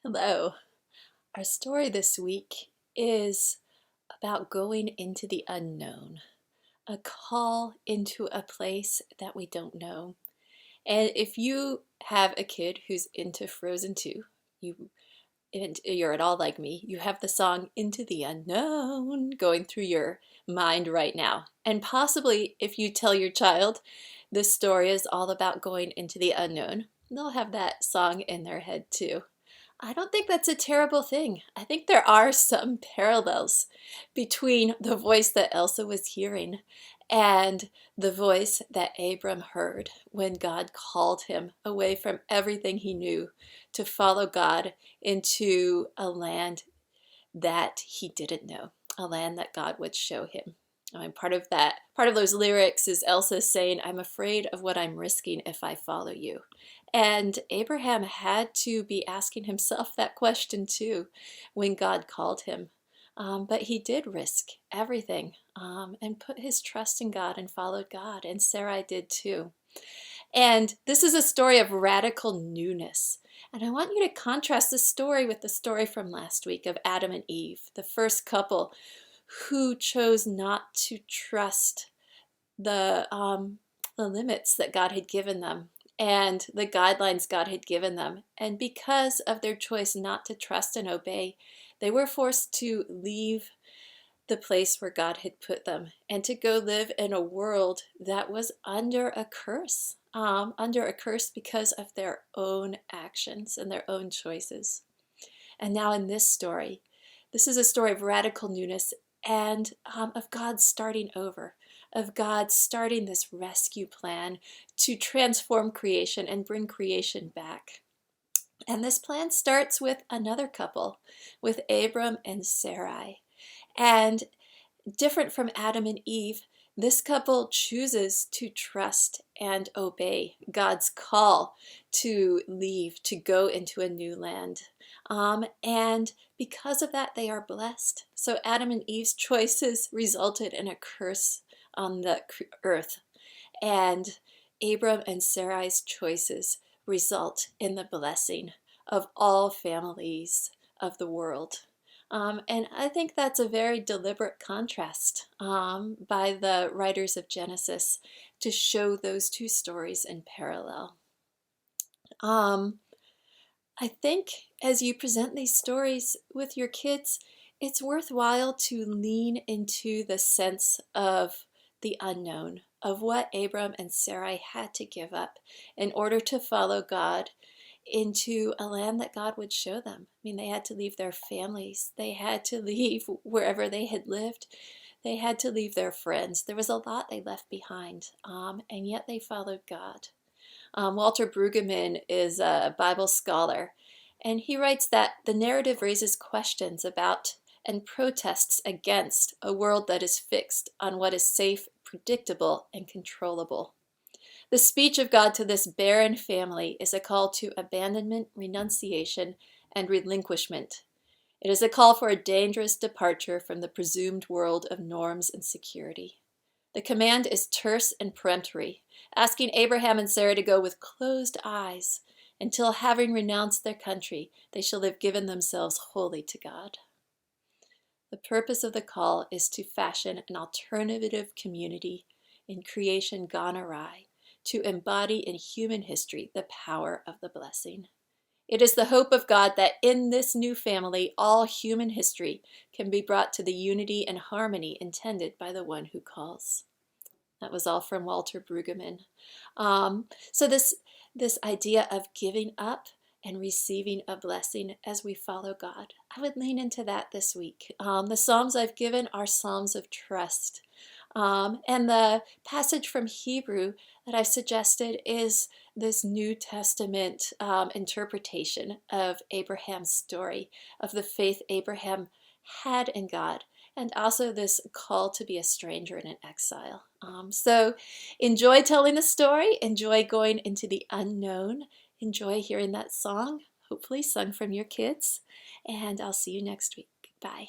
Hello. Our story this week is about going into the unknown, a call into a place that we don't know. And if you have a kid who's into Frozen 2, you and you're at all like me, you have the song Into the Unknown going through your mind right now. And possibly if you tell your child this story is all about going into the unknown, they'll have that song in their head too. I don't think that's a terrible thing. I think there are some parallels between the voice that Elsa was hearing and the voice that Abram heard when God called him away from everything he knew to follow God into a land that he didn't know, a land that God would show him. I mean, part of those lyrics is Elsa saying, I'm afraid of what I'm risking if I follow you. And Abraham had to be asking himself that question too when God called him. But he did risk everything and put his trust in God and followed God. And Sarai did too. And this is a story of radical newness. And I want you to contrast this story with the story from last week of Adam and Eve, the first couple who chose not to trust the limits that God had given them and the guidelines God had given them. And because of their choice not to trust and obey, they were forced to leave the place where God had put them and to go live in a world that was under a curse because of their own actions and their own choices. And now in this story, this is a story of radical newness and of God starting over, of God starting this rescue plan to transform creation and bring creation back. And this plan starts with another couple, with Abram and Sarai. And different from Adam and Eve, this couple chooses to trust and obey God's call to leave, to go into a new land. And because of that, they are blessed. So Adam and Eve's choices resulted in a curse on the earth. And Abram and Sarai's choices result in the blessing of all families of the world. And I think that's a very deliberate contrast by the writers of Genesis to show those two stories in parallel. Um, I think as you present these stories with your kids, it's worthwhile to lean into the sense of the unknown, of what Abram and Sarai had to give up in order to follow God into a land that God would show them. I mean, they had to leave their families, they had to leave wherever they had lived, they had to leave their friends. There was a lot they left behind, and yet they followed God. Walter Brueggemann is a Bible scholar, and he writes that the narrative raises questions about and protests against a world that is fixed on what is safe, predictable, and controllable. The speech of God to this barren family is a call to abandonment, renunciation, and relinquishment. It is a call for a dangerous departure from the presumed world of norms and security. The command is terse and peremptory, asking Abraham and Sarah to go with closed eyes until, having renounced their country, they shall have given themselves wholly to God. The purpose of the call is to fashion an alternative community in creation gone awry, to embody in human history the power of the blessing. It is the hope of God that in this new family, all human history can be brought to the unity and harmony intended by the one who calls. That was all from Walter Brueggemann. So this idea of giving up and receiving a blessing as we follow God, I would lean into that this week. The Psalms I've given are Psalms of trust. And the passage from Hebrew that I've suggested is this New Testament interpretation of Abraham's story, of the faith Abraham had in God, and also this call to be a stranger and an exile. So enjoy telling the story, enjoy going into the unknown, enjoy hearing that song, hopefully sung from your kids, and I'll see you next week. Bye.